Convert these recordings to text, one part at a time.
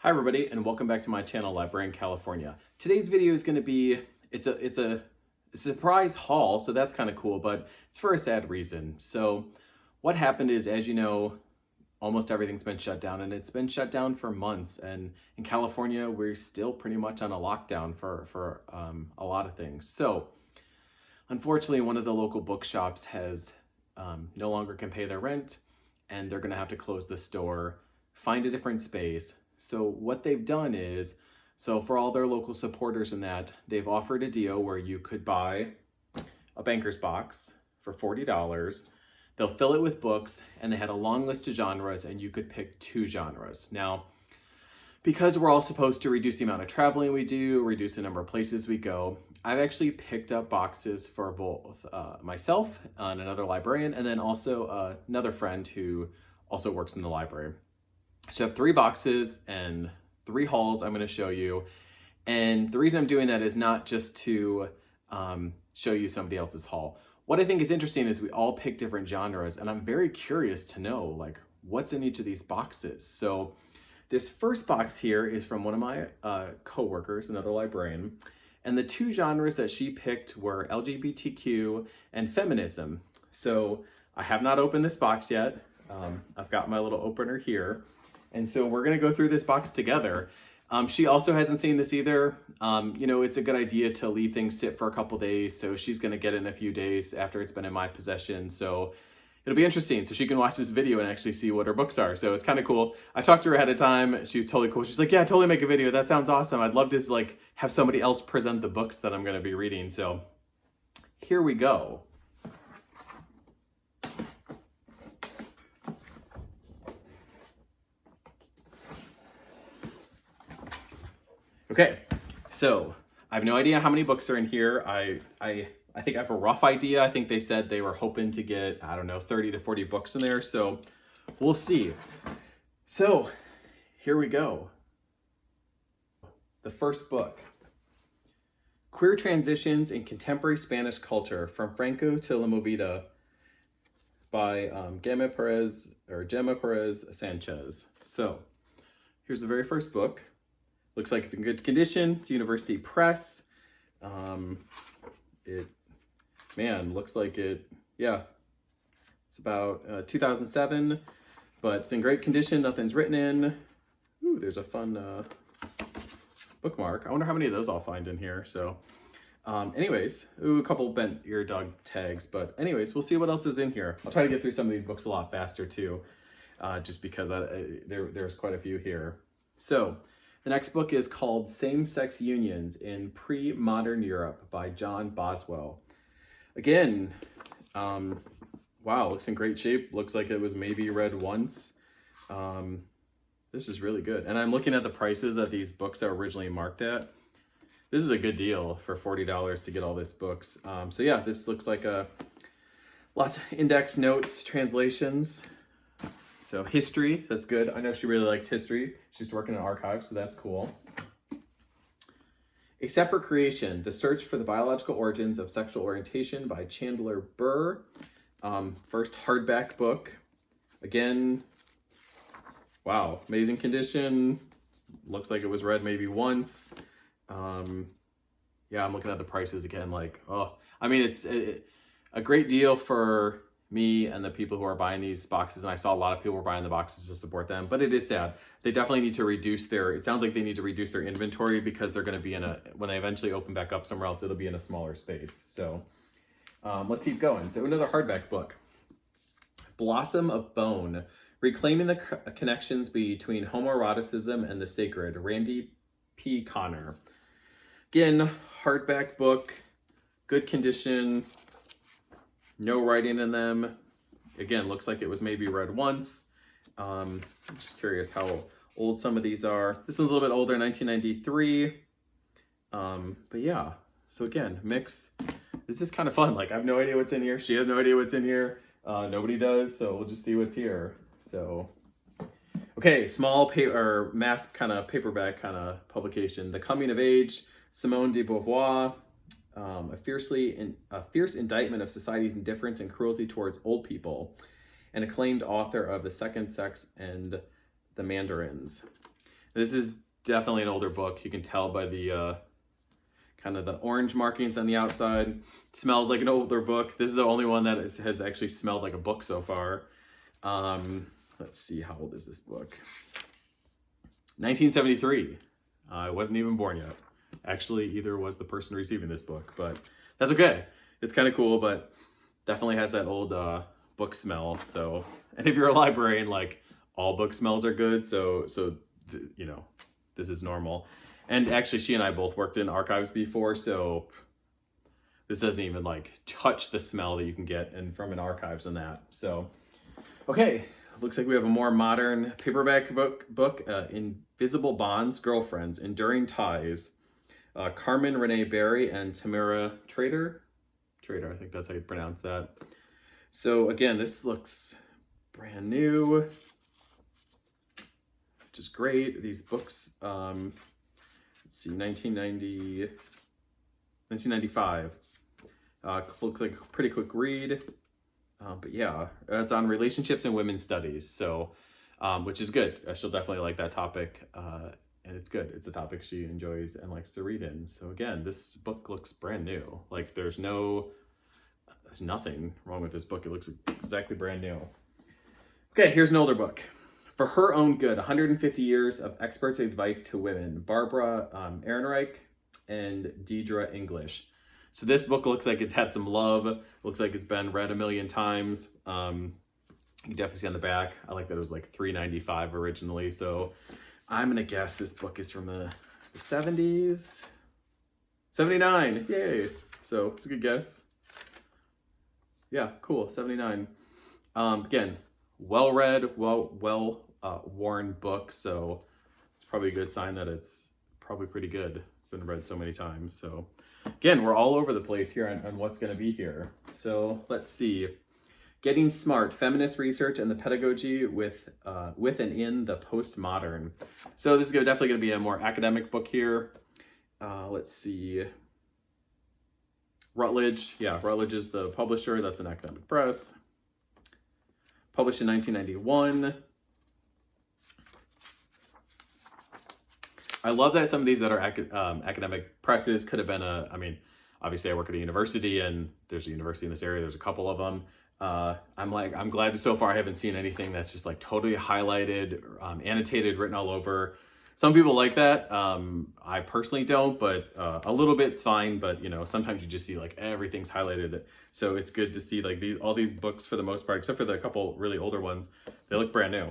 Hi everybody, and welcome back to my channel, Librarian California. Today's video is going to be, it's a surprise haul, so that's kind of cool, but it's for a sad reason. So what happened is, as you know, almost everything's been shut down, and it's been shut down for months. And in California, we're still pretty much on a lockdown for a lot of things. So unfortunately, one of the local bookshops has no longer can pay their rent, and they're going to have to close the store, find a different space. So what they've done is, so for all their local supporters in that, they've offered a deal where you could buy a banker's box for $40. They'll fill it with books, and they had a long list of genres, and you could pick 2 genres. Now, because we're all supposed to reduce the amount of traveling we do, reduce the number of places we go, I've actually picked up boxes for both myself and another librarian, and then also another friend who also works in the library. So I have 3 boxes and 3 hauls I'm going to show you. And the reason I'm doing that is not just to show you somebody else's haul. What I think is interesting is we all pick different genres, and I'm very curious to know like what's in each of these boxes. So this first box here is from one of my co-workers, another librarian. And the 2 genres that she picked were LGBTQ and feminism. So I have not opened this box yet. I've got my little opener here. And so we're gonna go through this box together. She also hasn't seen this either. You know, it's a good idea to leave things sit for a couple days. So she's gonna get it in a few days after it's been in my possession. So it'll be interesting. So she can watch this video and actually see what her books are. So it's kind of cool. I talked to her ahead of time. She was totally cool. She's like, yeah, totally make a video. That sounds awesome. I'd love to like have somebody else present the books that I'm gonna be reading. So here we go. Okay, so I have no idea how many books are in here. I think I have a rough idea. I think they said they were hoping to get, I don't know, 30 to 40 books in there. So we'll see. So here we go. The first book, Queer Transitions in Contemporary Spanish Culture from Franco to La Movida by Gema Perez-Sanchez. So here's the very first book. Looks like it's in good condition. It's University Press. Looks like it, yeah. It's about 2007, but it's in great condition. Nothing's written in. Ooh, there's a fun bookmark. I wonder how many of those I'll find in here. So anyways, a couple bent ear dog tags, but anyways, we'll see what else is in here. I'll try to get through some of these books a lot faster too, just because there's quite a few here. So the next book is called Same-Sex Unions in Premodern Europe by John Boswell. Again, wow, looks in great shape. Looks like it was maybe read once. This is really good. And I'm looking at the prices that these books are originally marked at. This is a good deal for $40 to get all these books. So yeah, this looks like lots of index notes, translations. So history, that's good. I know she really likes history. She's working in archives, so that's cool. A Separate Creation, The Search for the Biological Origins of Sexual Orientation by Chandler, Burr. First hardback book. Again, wow, amazing condition. Looks like it was read maybe once. Yeah, I'm looking at the prices again, like, oh, I mean, it's a great deal for me and the people who are buying these boxes, and I saw a lot of people were buying the boxes to support them, but it is sad. They definitely need to reduce it sounds like they need to reduce their inventory because they're going to be when they eventually open back up somewhere else, it'll be in a smaller space. So let's keep going. So another hardback book, Blossom of Bone, Reclaiming the Connections Between Homoeroticism and the Sacred, Randy P. Connor. Again, hardback book, good condition. No writing in them. Again, looks like it was maybe read once. I'm just curious how old some of these are. This one's a little bit older, 1993. But yeah, so again, mix. This is kind of fun. Like, I have no idea what's in here. She has no idea what's in here. Nobody does, so we'll just see what's here. So, okay, small paper, mass kind of paperback kind of publication. The Coming of Age, Simone de Beauvoir. A fierce indictment of society's indifference and cruelty towards old people, an acclaimed author of The Second Sex and the Mandarins. This is definitely an older book. You can tell by the kind of the orange markings on the outside. It smells like an older book. This is the only one that has actually smelled like a book so far. Let's see, how old is this book? 1973. I wasn't even born yet. Actually, either was the person receiving this book, but that's okay. It's kind of cool, but definitely has that old book smell. So, and if you're a librarian, like, all book smells are good. So you know, this is normal. And actually, she and I both worked in archives before, so this doesn't even like touch the smell that you can get from an archives and that. So, okay, looks like we have a more modern paperback book, Invisible Bonds, Girlfriends, Enduring Ties. Carmen, Renee, Barry, and Tamara Traeder. Traeder, I think that's how you pronounce that. So again, this looks brand new, which is great. These books, let's see, 1995. Looks like a pretty quick read. But yeah, it's on relationships and women's studies. So, which is good. She'll definitely like that topic. And it's good. It's a topic she enjoys and likes to read in. So again, this book looks brand new. Like there's nothing wrong with this book. It looks exactly brand new. Okay, here's an older book. For Her Own Good, 150 Years of Experts' Advice to Women, Barbara Ehrenreich and Deirdre English. So this book looks like it's had some love. Looks like it's been read a million times. You can definitely see on the back. I like that it was like $3.95 originally. So I'm going to guess this book is from the 70s. 79. Yay. So it's a good guess. Yeah, cool. 79. Again, well-read, worn book. So it's probably a good sign that it's probably pretty good. It's been read so many times. So again, we're all over the place here on what's going to be here. So let's see. Getting Smart, Feminist Research and the Pedagogy with and in the Postmodern. So this is definitely going to be a more academic book here. Let's see. Routledge. Yeah, Routledge is the publisher. That's an academic press. Published in 1991. I love that some of these that are academic presses could have been I mean, obviously I work at a university and there's a university in this area. There's a couple of them. I'm glad that so far I haven't seen anything that's just like totally highlighted, annotated, written all over. Some people like that. I personally don't, but a little bit's fine. But you know, sometimes you just see like everything's highlighted. So it's good to see like all these books for the most part, except for the couple really older ones, they look brand new.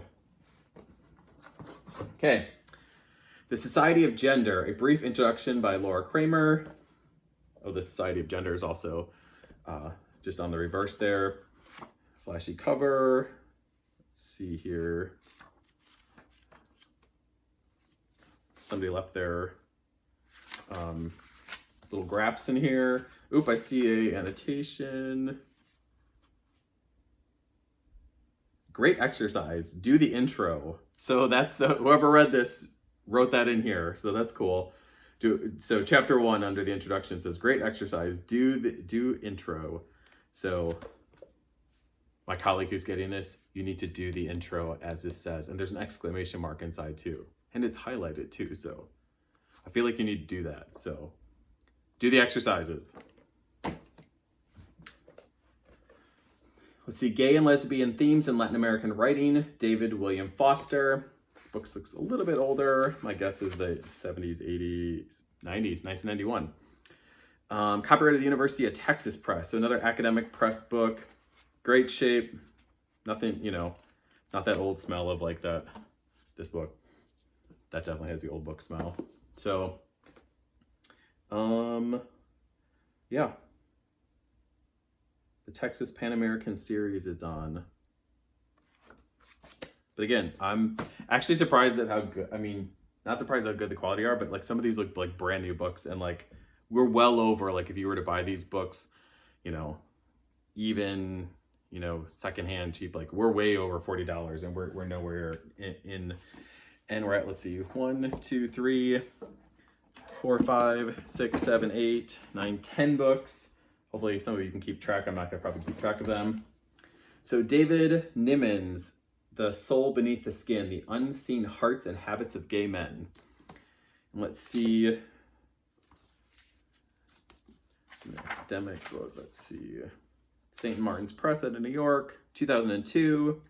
Okay. The Society of Gender, a brief introduction by Laura Kramer. Oh, the Society of Gender is also just on the reverse there. Flashy cover. Let's see here. Somebody left their little graphs in here. Oop, I see a annotation. Great exercise. Do the intro. So that's whoever read this wrote that in here. So that's cool. So chapter 1 under the introduction says great exercise. Do intro. So my colleague who's getting this, you need to do the intro as this says. And there's an exclamation mark inside too. And it's highlighted too. So I feel like you need to do that. So do the exercises. Let's see. Gay and Lesbian Themes in Latin American Writing. David William Foster. This book looks a little bit older. My guess is the 70s, 80s, 90s, 1991. Copyrighted the University of Texas Press. So another academic press book. Great shape. Nothing, you know, it's not that old smell of like that. This book. That definitely has the old book smell. So, yeah. The Texas Pan American series it's on. But again, I'm actually surprised at how good, I mean, not surprised how good the quality are, but like some of these look like brand new books and like we're well over, like if you were to buy these books, you know, even, you know, secondhand cheap, like we're way over $40 and we're nowhere in and we're at, let's see, 1, 2, 3, 4, 5, 6, 7, 8, 9, 10 books. Hopefully some of you can keep track. I'm not gonna probably keep track of them. So David Niemann's The Soul Beneath the Skin, The Unseen Hearts and Habits of Gay Men. And let's see. It's an academic book. Let's see. St. Martin's Press out of New York, 2002.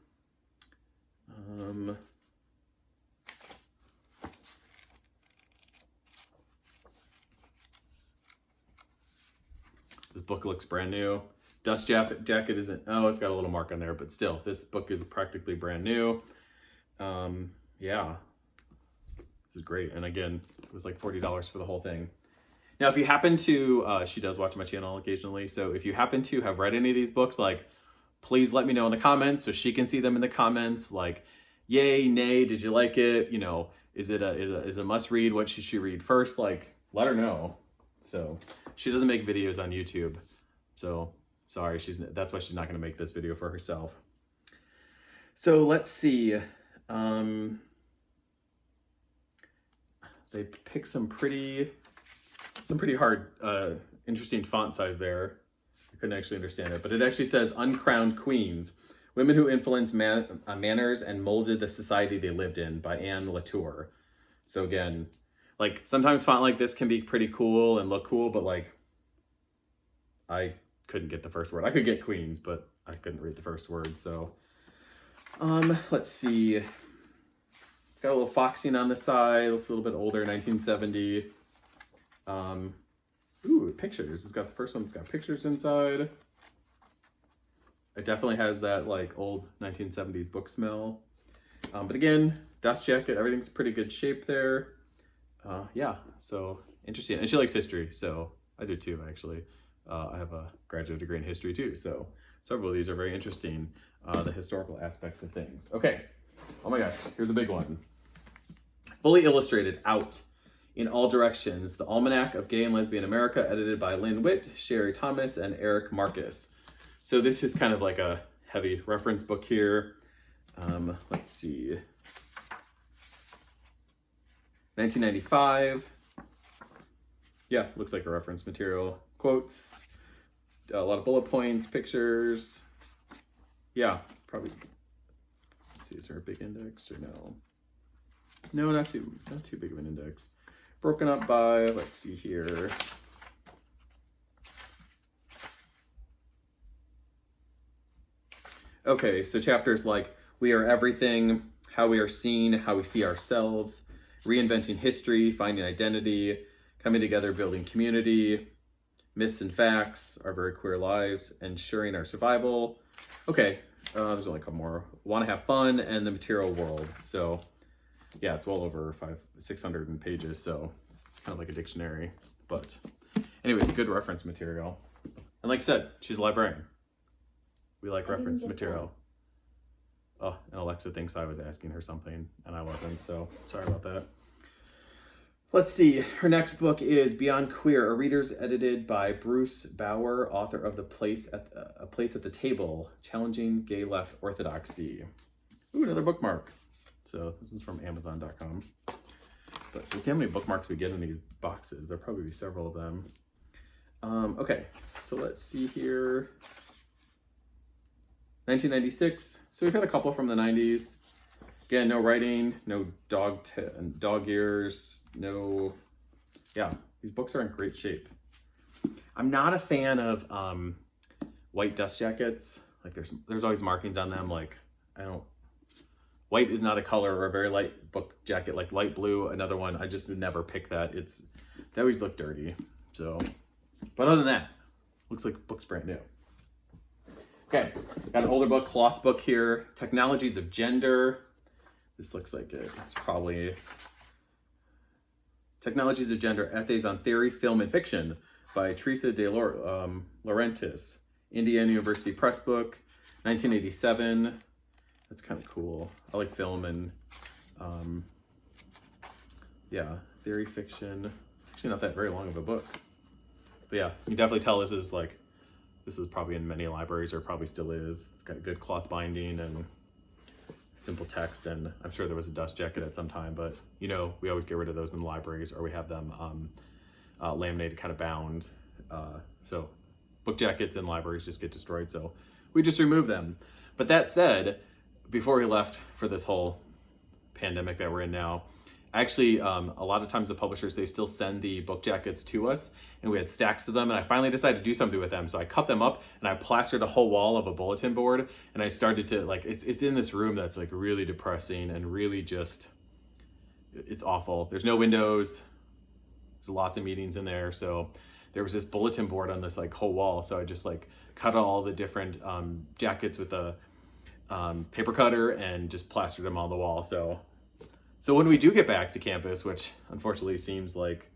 This book looks brand new. Dust jacket isn't, oh, it's got a little mark on there, but still, this book is practically brand new. Yeah, this is great. And again, it was like $40 for the whole thing. Now, if you happen to, she does watch my channel occasionally, so if you happen to have read any of these books, like, please let me know in the comments so she can see them in the comments. Like, yay, nay, did you like it? You know, is it a must read? What should she read first? Like, let her know. So she doesn't make videos on YouTube, so sorry, that's why she's not going to make this video for herself. So let's see. They pick some pretty hard, interesting font size there. I couldn't actually understand it, but it actually says Uncrowned Queens, Women Who Influenced Manners and Molded the Society They Lived In by Latour. So again, like sometimes font like this can be pretty cool and look cool, but like I couldn't get the first word. I could get queens, but I couldn't read the first word. So let's see. It's got a little foxing on the side. Looks a little bit older, 1970. Ooh, pictures. It's got the first one. It's got pictures inside. It definitely has that like old 1970s book smell. But again, dust jacket. Everything's pretty good shape there. Yeah, so interesting. And she likes history, so I do too, actually. I have a graduate degree in history too, so several of these are very interesting, the historical aspects of things. Okay, oh my gosh, here's a big one. Fully illustrated, out in all directions, The Almanac of Gay and Lesbian America, edited by Lynn Witt, Sherry Thomas, and Eric Marcus. So this is kind of like a heavy reference book here. Let's see. 1995. Yeah, looks like a reference material. Quotes, a lot of bullet points, pictures. Yeah, probably. Let's see, is there a big index or no? No, not too big of an index. Broken up by, let's see here. Okay, so chapters like We Are Everything, How We Are Seen, How We See Ourselves, Reinventing History, Finding Identity, Coming Together, Building Community, Myths and Facts, Our Very Queer Lives, Ensuring Our Survival. Okay, there's only a couple more. Want to Have Fun, and The Material World. So yeah, it's well over 600 pages, so it's kind of like a dictionary. But anyways, good reference material. And like I said, she's a librarian. We like reference material. Oh, and Alexa thinks I was asking her something, and I wasn't, so sorry about that. Let's see, her next book is Beyond Queer, a reader's edited by Bruce Beauvoir, author of A Place at the Table, Challenging Gay Left Orthodoxy. Ooh, another bookmark. So this one's from Amazon.com. But we'll see how many bookmarks we get in these boxes. There'll probably be several of them. Okay, so let's see here. 1996. So we've had a couple from the 90s. Again, no writing, no dog ears, no. Yeah, these books are in great shape. I'm not a fan of white dust jackets. Like there's always markings on them. Like white is not a color, or a very light book jacket, like light blue. Another one, I just would never pick that. They always look dirty. So, but other than that, looks like the book's brand new. Okay, got an older book, cloth book here, Technologies of Gender. This looks like it's probably Technologies of Gender, Essays on Theory, Film, and Fiction by Teresa de Laurentiis, Indiana University Press book, 1987. That's kind of cool. I like film and, yeah, theory, fiction. It's actually not that very long of a book. But yeah, you can definitely tell this is probably in many libraries, or probably still is. It's got good cloth binding and simple text, and I'm sure there was a dust jacket at some time, but we always get rid of those in the libraries, or we have them laminated, kind of bound. So book jackets in libraries just get destroyed, so we just remove them. But that said, before we left for this whole pandemic that we're in now, actually, a lot of times the publishers, they still send the book jackets to us, and we had stacks of them, and I finally decided to do something with them. So I cut them up and I plastered a whole wall of a bulletin board, and I started to, like, it's in this room that's like really depressing and really just, it's awful. There's no windows. There's lots of meetings in there. So there was this bulletin board on this like whole wall. So I just like cut all the different jackets with a paper cutter and just plastered them on the wall. So when we do get back to campus, which unfortunately seems like,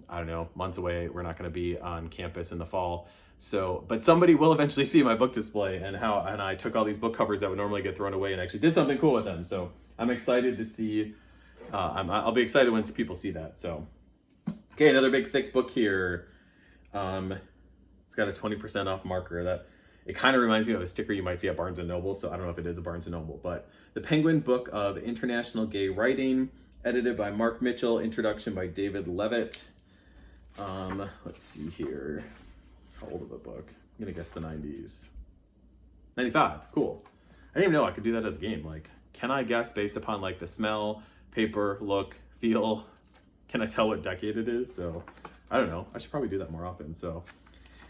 I don't know, months away, we're not going to be on campus in the fall. So, but somebody will eventually see my book display and how, and I took all these book covers that would normally get thrown away and actually did something cool with them. So I'm excited to see, I'll be excited once people see that. So, okay, another big thick book here. It's got a 20% off marker that it kind of reminds me of a sticker you might see at Barnes & Noble. So I don't know if it is a Barnes & Noble, but The Penguin Book of International Gay Writing, edited by Mark Mitchell, introduction by David Levitt. Let's see here. How old of a book? I'm gonna guess the 90s. 95, cool. I didn't even know I could do that as a game. Like, can I guess based upon like the smell, paper, look, feel? Can I tell what decade it is? So, I don't know. I should probably do that more often. So,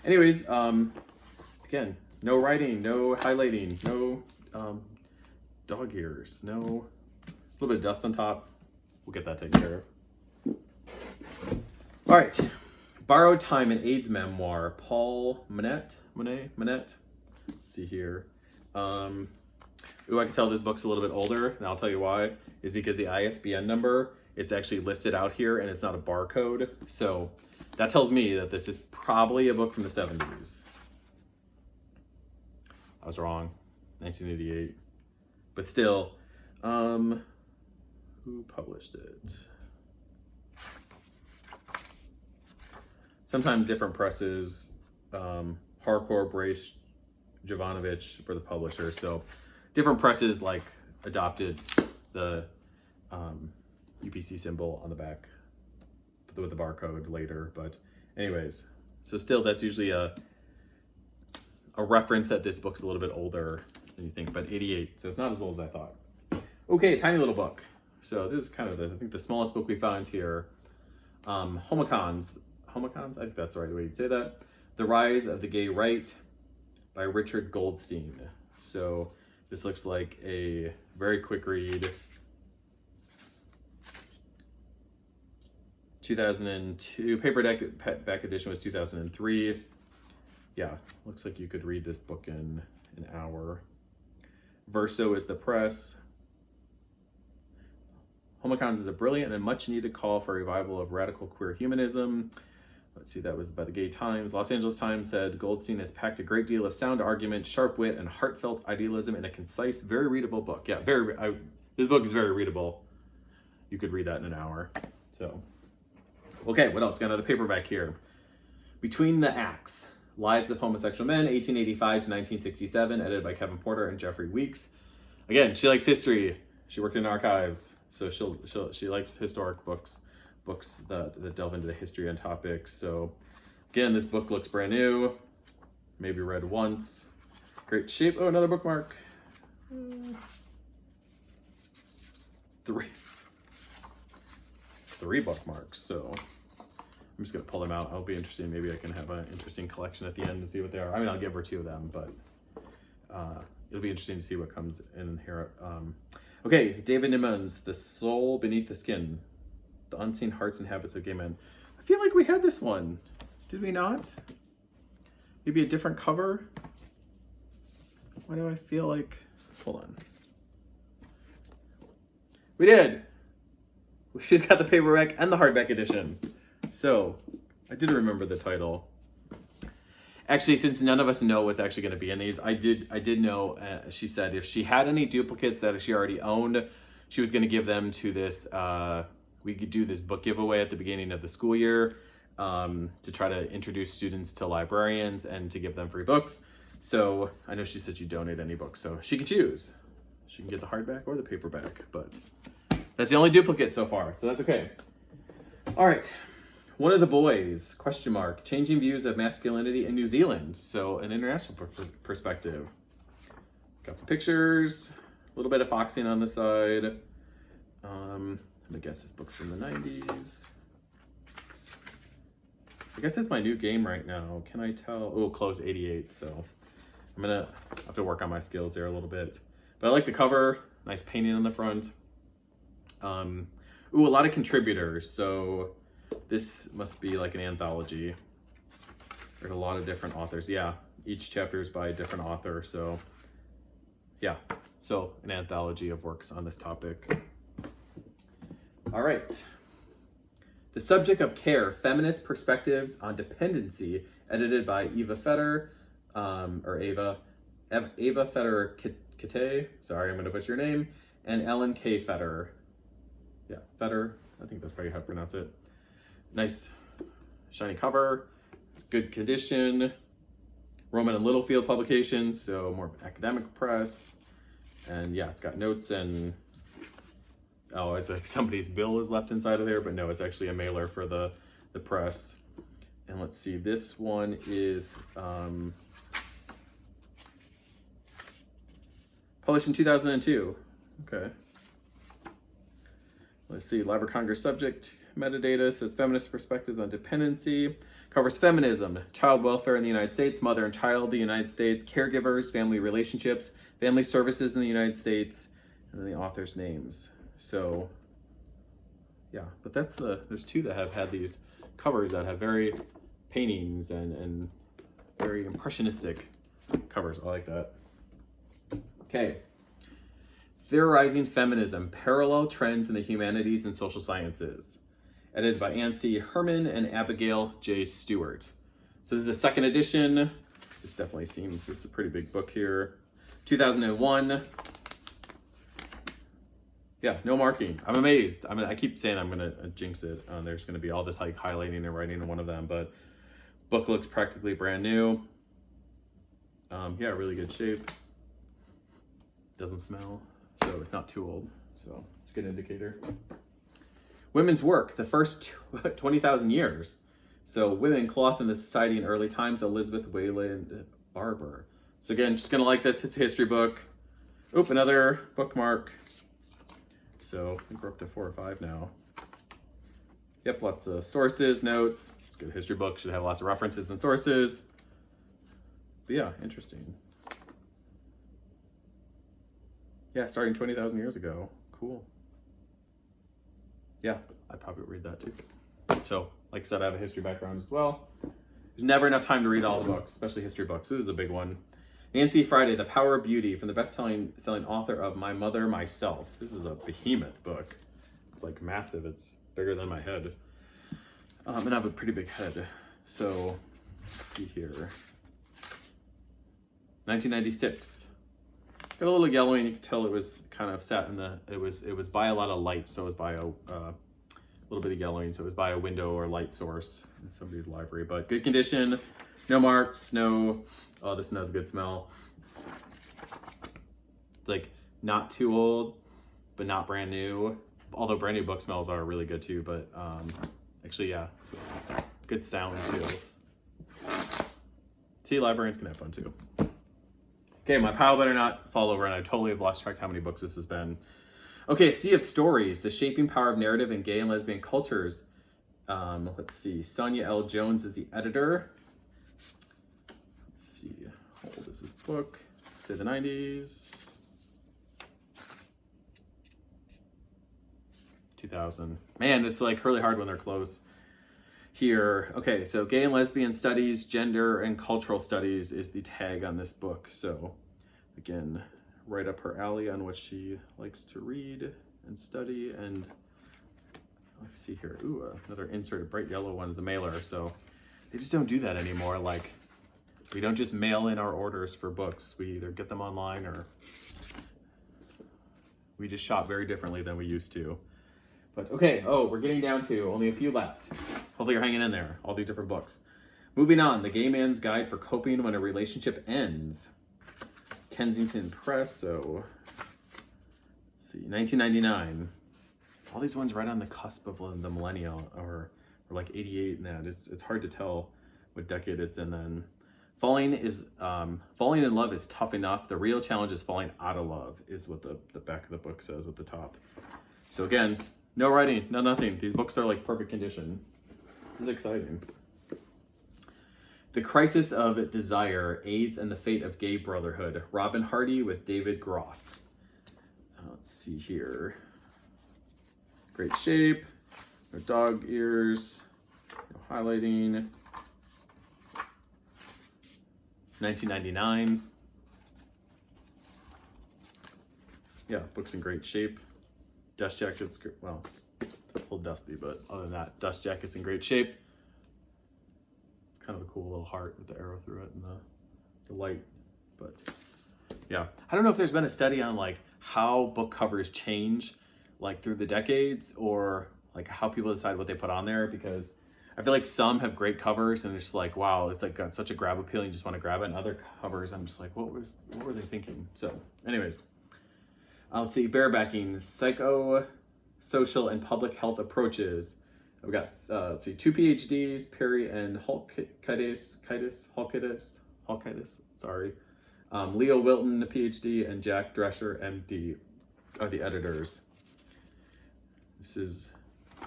anyways, again, no writing, no highlighting, no dog ears, no, a little bit of dust on top. We'll get that taken care of. All right, Borrowed Time, an AIDS memoir, Paul Monette. Let's see here. Ooh, I can tell this book's a little bit older, and I'll tell you why, is because the ISBN number, it's actually listed out here and it's not a barcode. So that tells me that this is probably a book from the 70s. I was wrong, 1988. But still, who published it? Sometimes different presses, Harcourt, Brace, Jovanovich for the publisher. So different presses like adopted the UPC symbol on the back with the barcode later. But anyways, so still that's usually a reference that this book's a little bit older than you think, but 88, so it's not as old as I thought. Okay, tiny little book. So this is kind of I think the smallest book we found here. Homicons, I think that's the right way to say that. The Rise of the Gay Right by Richard Goldstein. So this looks like a very quick read. 2002, paperback edition was 2003. Yeah, looks like you could read this book in an hour. Verso is the press. Homicons is a brilliant and much needed call for a revival of radical queer humanism. Let's see, that was by the Gay Times. Los Angeles Times said Goldstein has packed a great deal of sound argument, sharp wit, and heartfelt idealism in a concise, very readable book. Yeah, this book is very readable. You could read that in an hour. So, okay, what else? Got another paperback here. Between the Acts, Lives of Homosexual Men, 1885 to 1967, edited by Kevin Porter and Jeffrey Weeks. Again, she likes history. She worked in archives, so she likes historic books that delve into the history and topics. So again, this book looks brand new, maybe read once. Great shape. Oh, another bookmark. Three bookmarks. So I'm just gonna pull them out. I'll be interested. Maybe I can have an interesting collection at the end to see what they are. I mean, I'll give her two of them, but it'll be interesting to see what comes in here. Okay, David Nimon's The Soul Beneath the Skin, The Unseen Hearts and Habits of Gay Men. I feel like we had this one. Did we not? Maybe a different cover? Why do I feel like... Hold on. We did! She's got the paperback and the hardback edition. So, I did remember the title. Actually, since none of us know what's actually going to be in these, I did know, she said if she had any duplicates that she already owned, she was going to give them to this, we could do this book giveaway at the beginning of the school year to try to introduce students to librarians and to give them free books. So I know she said she'd donate any books, so she can choose. She can get the hardback or the paperback, but that's the only duplicate so far, so that's okay. All right. One of the Boys, question mark, changing views of masculinity in New Zealand. So an international perspective. Got some pictures, a little bit of foxing on the side. I guess this book's from the 90s. I guess it's my new game right now. Can I tell? Oh, close 88. So I'm gonna have to work on my skills there a little bit. But I like the cover. Nice painting on the front. Ooh, a lot of contributors. So this must be like an anthology. There's a lot of different authors. Yeah, each chapter is by a different author. So yeah, so an anthology of works on this topic. All right. The Subject of Care, Feminist Perspectives on Dependency, edited by Eva Feder, Eva Feder-Kate, sorry, I'm gonna butcher your name, and Ellen K. Feder. Yeah, Feder, I think that's probably how to pronounce it. Nice shiny cover, good condition. Rowman and Littlefield publications, so more academic press. And yeah, it's got notes and, oh, it's like somebody's bill is left inside of there, but no, it's actually a mailer for the press. And let's see, this one is published in 2002. Okay. Let's see, Library Congress subject metadata says feminist perspectives on dependency. Covers feminism, child welfare in the United States, mother and child, the United States, caregivers, family relationships, family services in the United States, and then the author's names. So, yeah, but there's two that have had these covers that have very paintings and very impressionistic covers. I like that. Okay. Theorizing Feminism, Parallel Trends in the Humanities and Social Sciences. Edited by Nancy Herman and Abigail J. Stewart. So this is the second edition. This definitely seems, this is a pretty big book here. 2001. Yeah, no markings. I'm amazed. I keep saying I'm gonna jinx it. There's gonna be all this like highlighting and writing in one of them, but book looks practically brand new. Yeah, really good shape. Doesn't smell, so it's not too old. So it's a good indicator. Women's work, the first 20,000 years. So women, cloth in the society in early times, Elizabeth Wayland Barber. So again, just gonna like this, it's a history book. Oop, another bookmark. So I think we're up to 4 or 5 now. Yep, lots of sources, notes. It's a good history book, should have lots of references and sources. But yeah, interesting. Yeah, starting 20,000 years ago, cool. Yeah, I'd probably read that too. So, like I said, I have a history background as well. There's never enough time to read all the books, especially history books. This is a big one. Nancy Friday, The Power of Beauty, from the best-selling author of My Mother, Myself. This is a behemoth book. It's like massive. It's bigger than my head. And I have a pretty big head. So, let's see here. 1996. Got a little yellowing. You can tell it was kind of sat in the. It was by a lot of light, so it was by a little bit of yellowing. So it was by a window or light source in somebody's library. But good condition, no marks, no. Oh, this one has a good smell. Like not too old, but not brand new. Although brand new book smells are really good too. But actually, yeah, so good sound too. See, librarians can have fun too. Okay, my pile better not fall over, and I totally have lost track of how many books this has been. Okay, Sea of Stories, The Shaping Power of Narrative in Gay and Lesbian Cultures. Let's see, Sonia L. Jones is the editor. Let's see, how old is this book? Say the 90s. 2000. Man, it's like really hard when they're close. Here, okay, so Gay and Lesbian Studies, Gender and Cultural Studies is the tag on this book. So again, right up her alley on what she likes to read and study. And let's see here. Ooh, another insert, a bright yellow one is a mailer. So they just don't do that anymore. Like we don't just mail in our orders for books. We either get them online or we just shop very differently than we used to. But okay, oh, we're getting down to only a few left. Hopefully you're hanging in there, all these different books. Moving on, The Gay Man's Guide for Coping When a Relationship Ends. Kensington Press, so let's see, 1999. All these ones right on the cusp of the millennial, or like 88 and that. It's hard to tell what decade it's in then. Falling in love is tough enough. The real challenge is falling out of love, is what the back of the book says at the top. So again, no writing, no nothing. These books are like perfect condition. This is exciting. The Crisis of Desire, AIDS and the Fate of Gay Brotherhood. Robin Hardy with David Groff. Let's see here. Great shape. No dog ears. No highlighting. 1999. Yeah, book's in great shape. Dust jacket's, well, it's a little dusty, but other than that, dust jacket's in great shape. It's kind of a cool little heart with the arrow through it and the light. But yeah, I don't know if there's been a study on like how book covers change like through the decades, or like how people decide what they put on there, because I feel like some have great covers and it's just like, wow, it's like got such a grab appeal, you just want to grab it. And other covers, I'm just like, what were they thinking? So anyways, let's see, barebacking, psychosocial and public health approaches. We've got, let's see, 2 PhDs, Perry and Halkitis, sorry. Leo Wilton, PhD, and Jack Drescher, MD, are the editors. This is,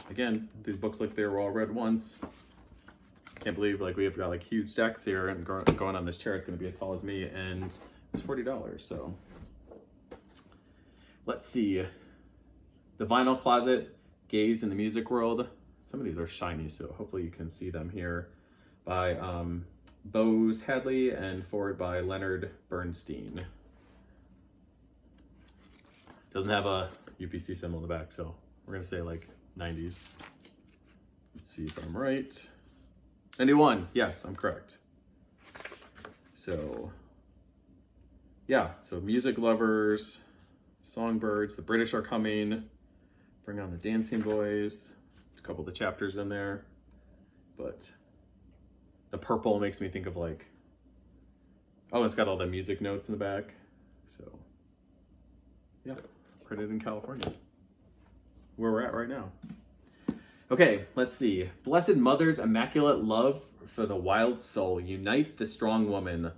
again, these books like they were all read once. Can't believe like we have got like huge stacks here, and going on this chair, it's gonna be as tall as me, and it's $40, so. Let's see. The Vinyl Closet, Gays in the Music World. Some of these are shiny, so hopefully you can see them here. By Bose Hadley and forward by Leonard Bernstein. Doesn't have a UPC symbol in the back, so we're gonna say like 90s. Let's see if I'm right. 91, yes, I'm correct. So, yeah, so music lovers, songbirds, the British are coming, bring on the dancing boys, a couple of the chapters in there, but the purple makes me think of like, oh, it's got all the music notes in the back. So, yeah, printed in California, where we're at right now. Okay, let's see. Blessed Mother's Immaculate Love for the Wild Soul. Unite the Strong Woman.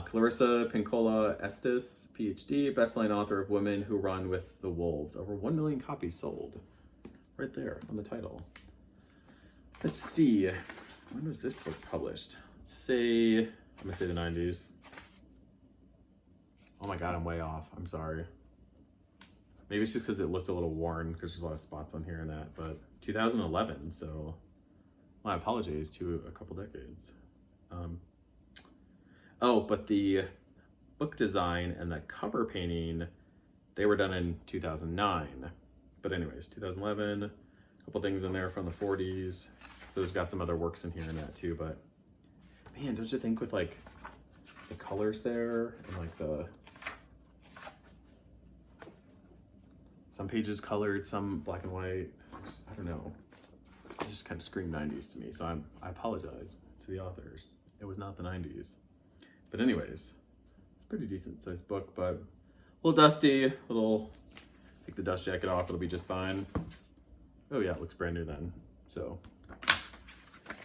Clarissa Pinkola Estes, PhD, bestselling author of Women Who Run with the Wolves. Over 1 million copies sold. Right there on the title. Let's see. When was this book published? I'm gonna say the 90s. Oh my God, I'm way off. I'm sorry. Maybe it's just because it looked a little worn, because there's a lot of spots on here and that, but 2011, so my apologies to a couple decades. Oh, but the book design and the cover painting, they were done in 2009. But anyways, 2011, a couple things in there from the 40s. So there's got some other works in here and that too, but man, don't you think with like the colors there and like some pages colored, some black and white, I don't know. It just kind of screamed 90s to me, so I apologize to the authors. It was not the 90s. But anyways, it's a pretty decent sized book, but a little dusty, take the dust jacket off, it'll be just fine. Oh yeah, it looks brand new then, so.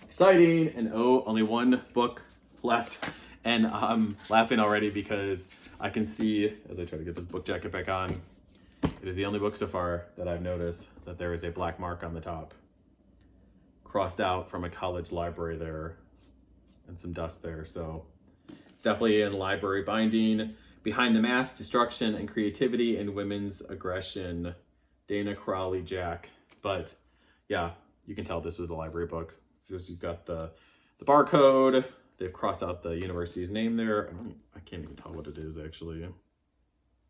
Exciting, and oh, only one book left, and I'm laughing already because I can see, as I try to get this book jacket back on, it is the only book so far that I've noticed that there is a black mark on the top, crossed out from a college library there, and some dust there, so it's definitely in library binding. Behind the Mask, Destruction and Creativity and Women's Aggression, Dana Crowley Jack. But yeah, you can tell this was a library book. So you've got the barcode, they've crossed out the university's name there. I can't even tell what it is actually.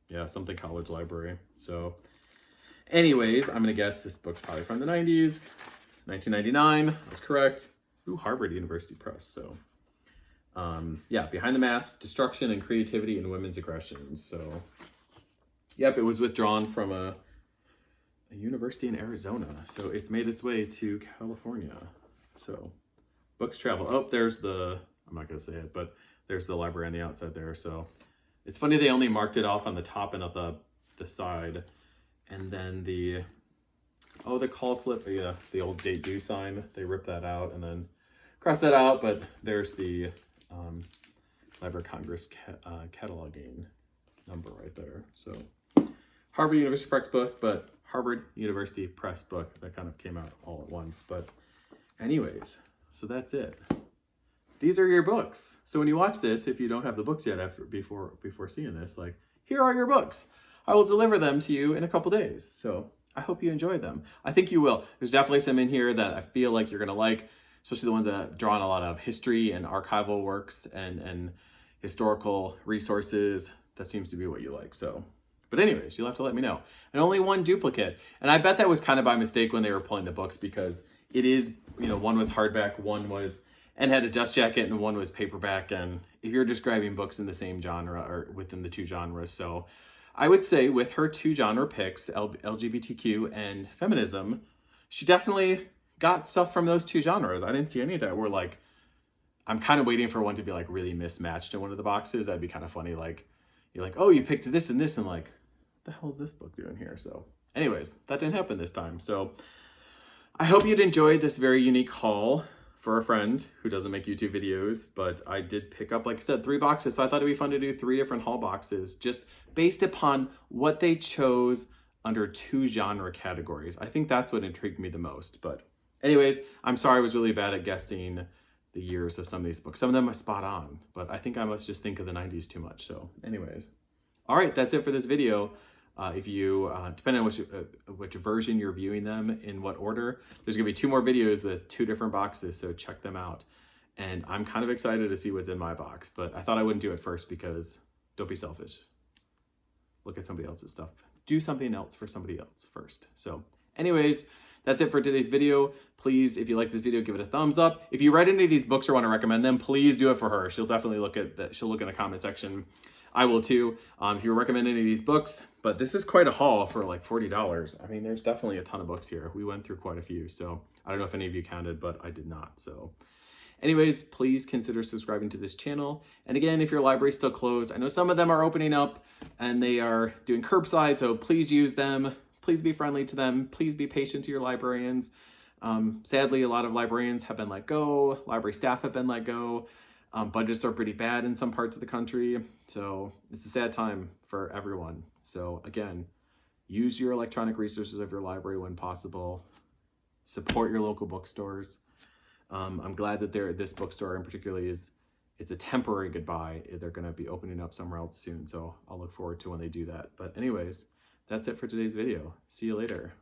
Yeah, something college library. So anyways, I'm gonna guess this book's probably from the 90s. 1999, that's correct. Ooh, Harvard University Press, so. Yeah, Behind the Mask, Destruction and Creativity and Women's Aggression. So, yep, it was withdrawn from a university in Arizona. So it's made its way to California. So, books travel. Oh, there's I'm not going to say it, but there's the library on the outside there. So, it's funny they only marked it off on the top and at the side. And then the call slip, yeah, the old date due sign, they ripped that out and then crossed that out, but there's the Library of Congress cataloging number right there. So Harvard University Press book, but Harvard University Press book that kind of came out all at once. But anyways, so that's it. These are your books. So when you watch this, if you don't have the books yet before seeing this, like, here are your books. I will deliver them to you in a couple days. So I hope you enjoy them. I think you will. There's definitely some in here that I feel like you're gonna like, especially the ones that have drawn a lot of history and archival works and historical resources. That seems to be what you like. So, but anyways, you'll have to let me know. And only one duplicate. And I bet that was kind of by mistake when they were pulling the books, because it is, one was hardback, one was, and had a dust jacket, and one was paperback. And if you're describing books in the same genre or within the two genres. So I would say with her two genre picks, LGBTQ and feminism, she definitely got stuff from those two genres. I didn't see any that were like, I'm kind of waiting for one to be like really mismatched in one of the boxes. That'd be kind of funny. Like, you're like, oh, you picked this and this, and like, what the hell is this book doing here? So anyways, that didn't happen this time. So I hope you'd enjoyed this very unique haul for a friend who doesn't make YouTube videos, but I did pick up, like I said, 3 boxes. So I thought it'd be fun to do 3 different haul boxes just based upon what they chose under 2 genre categories. I think that's what intrigued me the most. But anyways, I'm sorry I was really bad at guessing the years of some of these books. Some of them are spot on, but I think I must just think of the 90s too much. So anyways, all right, that's it for this video. If you, depending on which version you're viewing them, in what order, there's gonna be 2 more videos with 2 different boxes, so check them out. And I'm kind of excited to see what's in my box, but I thought I wouldn't do it first because don't be selfish. Look at somebody else's stuff. Do something else for somebody else first. So anyways, that's it for today's video. Please, if you like this video, give it a thumbs up. If you read any of these books or want to recommend them, please do it for her. She'll definitely look at that. She'll look in the comment section. I will too. If you recommend any of these books, but this is quite a haul for like $40. I mean, there's definitely a ton of books here. We went through quite a few. So I don't know if any of you counted, but I did not. So anyways, please consider subscribing to this channel. And again, if your library's still closed, I know some of them are opening up and they are doing curbside. So please use them. Please be friendly to them. Please be patient to your librarians. Sadly, a lot of librarians have been let go. Library staff have been let go. Budgets are pretty bad in some parts of the country. So it's a sad time for everyone. So again, use your electronic resources of your library when possible. Support your local bookstores. I'm glad that this bookstore in particular it's a temporary goodbye. They're going to be opening up somewhere else soon. So I'll look forward to when they do that. But anyways, that's it for today's video. See you later.